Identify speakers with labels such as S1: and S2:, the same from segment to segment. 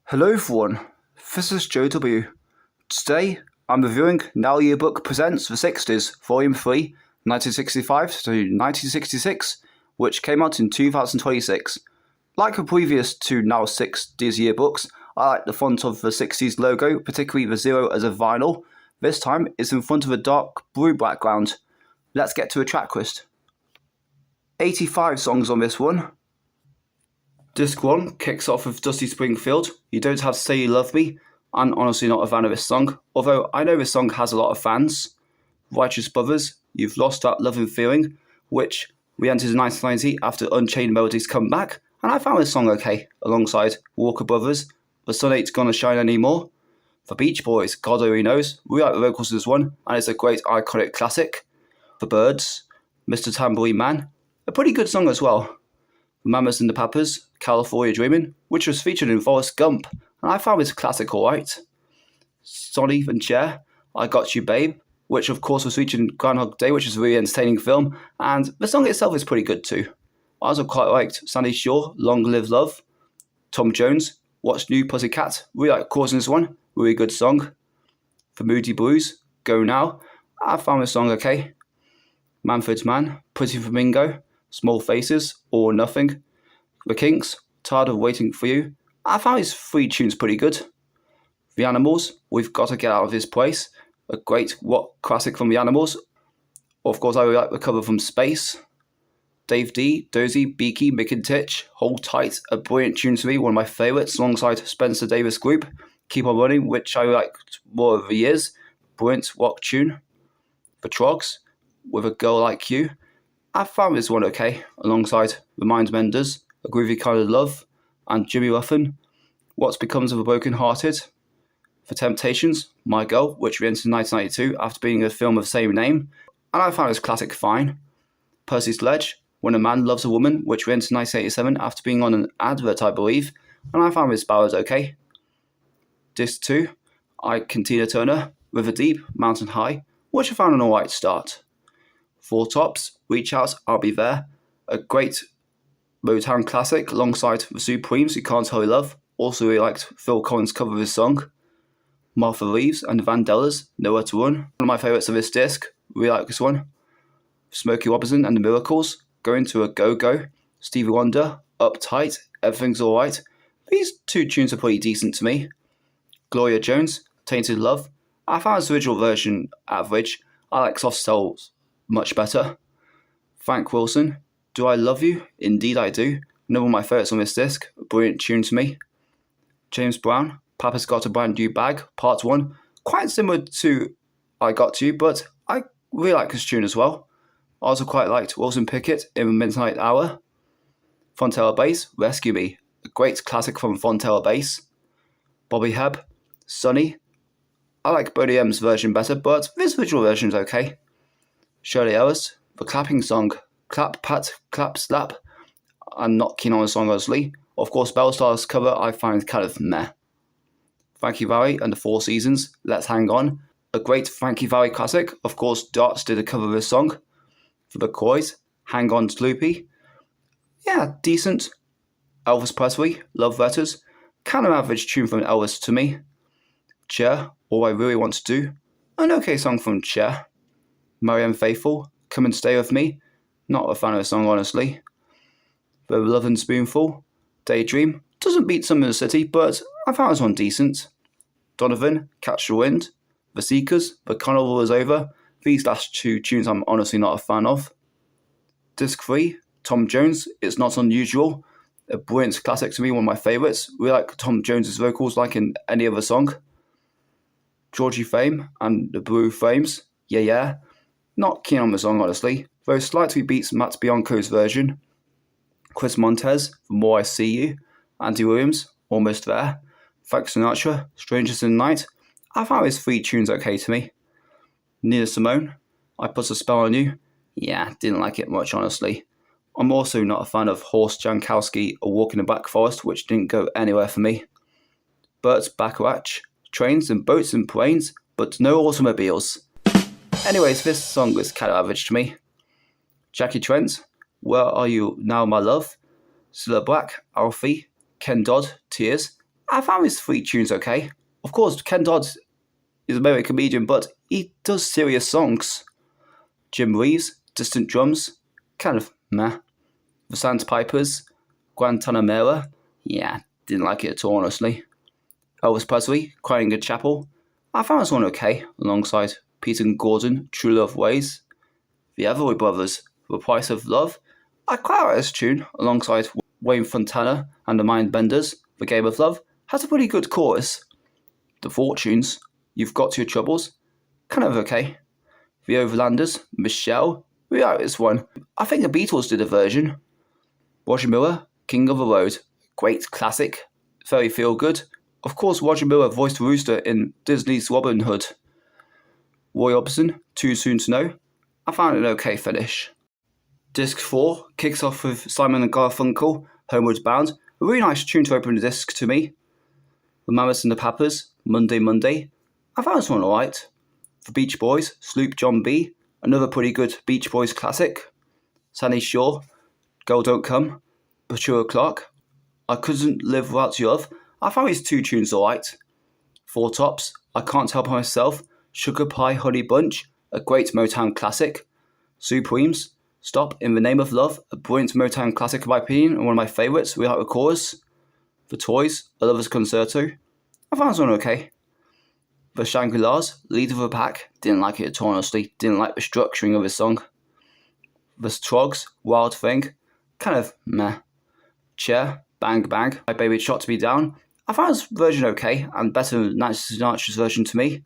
S1: Hello everyone, this is JW. Today I'm reviewing Now Yearbook Presents the 60s, Volume 3, 1965 to 1966, which came out in 2026. Like the previous two Now 60s yearbooks, I like the font of the 60s logo, particularly the zero as a vinyl. This time it's in front of a dark blue background. Let's get to a track list. 85 songs on this one. Disc 1 kicks off with Dusty Springfield, You Don't Have to Say You Love Me. I'm honestly not a fan of this song, although I know this song has a lot of fans. Righteous Brothers, You've Lost That Loving Feeling, which re-entered in 1990 after Unchained Melodies come back, and I found this song okay, alongside Walker Brothers, The Sun Ain't Gonna Shine Anymore. The Beach Boys, God Only Knows, we like the vocals of this one, and it's a great iconic classic. The Byrds, Mr. Tambourine Man, a pretty good song as well. The Mamas and the Papas, California Dreamin', which was featured in Forrest Gump, and I found this classic alright. Sonny and Cher, I Got You Babe, which of course was featured in Groundhog Day, which is a really entertaining film, and the song itself is pretty good too. I also quite liked Sandy Shaw, Long Live Love. Tom Jones, What's New Pussycat, really like causing this one, really good song. The Moody Blues, Go Now, I found this song okay. Manfred's Man, Pretty Flamingo, Small Faces, All or Nothing. The Kinks, Tired of Waiting for You. I found these three tunes pretty good. The Animals, We've Got to Get Out of This Place. A great rock classic from The Animals. Of course, I really like the cover from Space. Dave D, Dozy, Beaky, Mickintitch, Hold Tight, a brilliant tune to me, one of my favourites, alongside Spencer Davis Group. Keep On Running, which I liked more over the years. Brilliant rock tune. The Trogs, With a Girl Like You. I found this one okay, alongside The Mind Menders, A Groovy Kind of Love, and Jimmy Ruffin, What Becomes of a Broken Hearted. For Temptations, My Girl, which re-entered in 1992 after being a film of the same name, and I found this classic fine. Percy Sledge, When a Man Loves a Woman, which re-entered in 1987 after being on an advert, I believe, and I found this ballad okay. Disc 2, Tina Turner, River Deep, Mountain High, which I found an alright start. Four Tops, Reach Out, I'll Be There, a great Motown classic alongside the Supremes, You Can't Tell You Love. Also really liked Phil Collins' cover of his song. Martha Reeves and the Vandellas, Nowhere to Run, one of my favourites of this disc, really like this one. Smokey Robinson and the Miracles, Going to a Go-Go, Stevie Wonder, Uptight, Everything's Alright. These two tunes are pretty decent to me. Gloria Jones, Tainted Love. I found this original version average. I like Soft Cells much better. Frank Wilson, Do I Love You? Indeed I Do. Another one of my favourites on this disc, a brilliant tune to me. James Brown, Papa's Got a Brand New Bag, Part 1. Quite similar to I Got To You, but I really like this tune as well. I also quite liked Wilson Pickett in the Midnight Hour. Fontella Bass, Rescue Me, a great classic from Fontella Bass. Bobby Hebb, Sunny. I like Boney M's version better, but this original version is okay. Shirley Ellis, The Clapping Song, Clap, Pat, Clap, Slap. I'm not keen on the song, honestly. Of course, Bellstar's cover I find kind of meh. Frankie Valli and the Four Seasons, Let's Hang On. A great Frankie Valli classic. Of course, Darts did a cover of this song. For the Coys, Hang On to Loopy. Yeah, decent. Elvis Presley, Love Letters. Kind of average tune from Elvis to me. Cher, All I Really Want to Do. An okay song from Cher. Marianne Faithfull, Come and Stay With Me. Not a fan of the song, honestly. The Lovin' Spoonful, Daydream. Doesn't beat Some in the City, but I found this one decent. Donovan, Catch the Wind. The Seekers, The Carnival Is Over. These last two tunes I'm honestly not a fan of. Disc 3, Tom Jones, It's Not Unusual. A brilliant classic to me, one of my favourites. We like Tom Jones's vocals like in any other song. Georgie Fame and the Blue Frames, Yeah Yeah. Not keen on the song, honestly, though slightly beats Matt Bianco's version. Chris Montez, The More I See You. Andy Williams, Almost There. Frank Sinatra, Strangers in the Night. I found his three tunes okay to me. Nina Simone, I Put a Spell on You. Yeah, didn't like it much, honestly. I'm also not a fan of Horst Jankowski, A Walk in the Black Forest, which didn't go anywhere for me. Burt Bacharach, Trains and Boats and Planes, but no automobiles. Anyways, this song was kind of average to me. Jackie Trent, Where Are You Now My Love? Cilla Black, Alfie, Ken Dodd, Tears. I found his 3 tunes okay. Of course, Ken Dodd is a American comedian, but he does serious songs. Jim Reeves, Distant Drums, kind of meh. The Sandpipers, Guantanamera, yeah, didn't like it at all, honestly. Elvis Presley, Crying in Chapel, I found this one okay, alongside Pete and Gordon, True Love Ways. The Everly Brothers, The Price of Love, I quite like this tune, alongside Wayne Fontana and the Mindbenders, The Game of Love, has a pretty good chorus. The Fortunes, You've Got Your Troubles, kind of okay. The Overlanders, Michelle, we like this one. I think the Beatles did a version. Roger Miller, King of the Road, great classic, very feel good. Of course, Roger Miller voiced Rooster in Disney's Robin Hood. Roy Orbison, Too Soon to Know, I found an okay finish. Disc 4 kicks off with Simon and Garfunkel, Homeward Bound, a really nice tune to open the disc to me. The Mamas and the Papas, Monday Monday, I found this one alright. The Beach Boys, Sloop John B, another pretty good Beach Boys classic. Sandy Shaw, Girl Don't Come, Petula Clark, I Couldn't Live Without Your Love, I found these 2 tunes alright. Four Tops, I Can't Help Myself, Sugar Pie Honey Bunch, a great Motown classic. Supremes, Stop in the Name of Love, a brilliant Motown classic in my opinion, and one of my favourites, we like the chorus. The Toys, A Lover's Concerto, I found this one okay. The Shangri-Las, Leader of the Pack, didn't like it at all honestly, didn't like the structuring of the song. The Trogs, Wild Thing, kind of meh. Cher, Bang Bang, My Baby Shot to Be Down, I found this version okay, and better than Nancy Sinatra's version to me.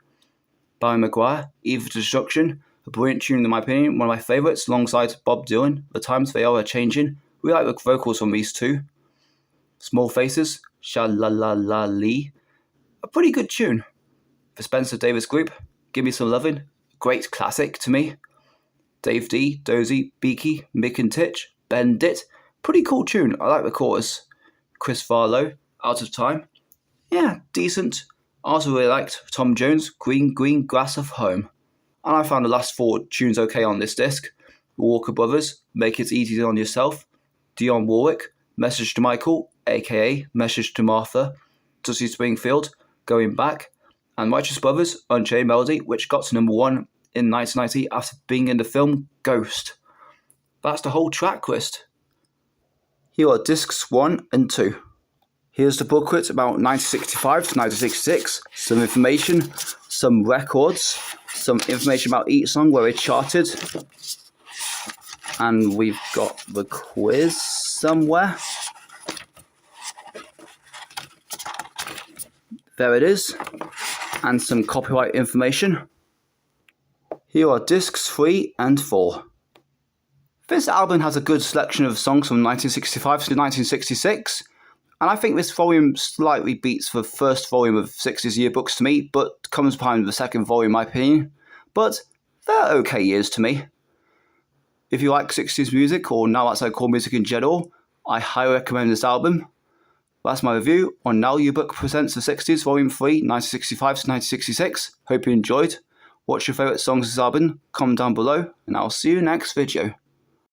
S1: Barry Maguire, Eve of Destruction, a brilliant tune in my opinion, one of my favourites, alongside Bob Dylan, The Times They Are A-Changin', we like the vocals from these 2. Small Faces, Sha-La-La-La-Lee, a pretty good tune. The Spencer Davis Group, Give Me Some Lovin', great classic to me. Dave D, Dozy, Beaky, Mick and Titch, Bend It, pretty cool tune, I like the chorus. Chris Farlow, Out of Time, yeah, decent. I also really liked Tom Jones, Green Green Grass of Home. And I found the last 4 tunes okay on this disc. The Walker Brothers, Make It Easy on Yourself, Dionne Warwick, Message to Michael, aka Message to Martha, Dusty Springfield, Going Back, and Righteous Brothers, Unchained Melody, which got to number 1 in 1990 after being in the film Ghost. That's the whole track list. Here are discs 1 and 2. Here's the booklet about 1965 to 1966, some information, some records, some information about each song where it charted, and we've got the quiz somewhere. There it is, and some copyright information. Here are discs 3 and 4. This album has a good selection of songs from 1965 to 1966, and I think this volume slightly beats the first volume of 60s yearbooks to me, but comes behind the second volume in my opinion. But they're okay years to me. If you like 60s music, or now outside core music in general, I highly recommend this album. That's my review on Now Yearbook Presents the 60s Volume 3, 1965 to 1966. Hope you enjoyed. What's your favourite songs of this album? Comment down below, and I'll see you next video.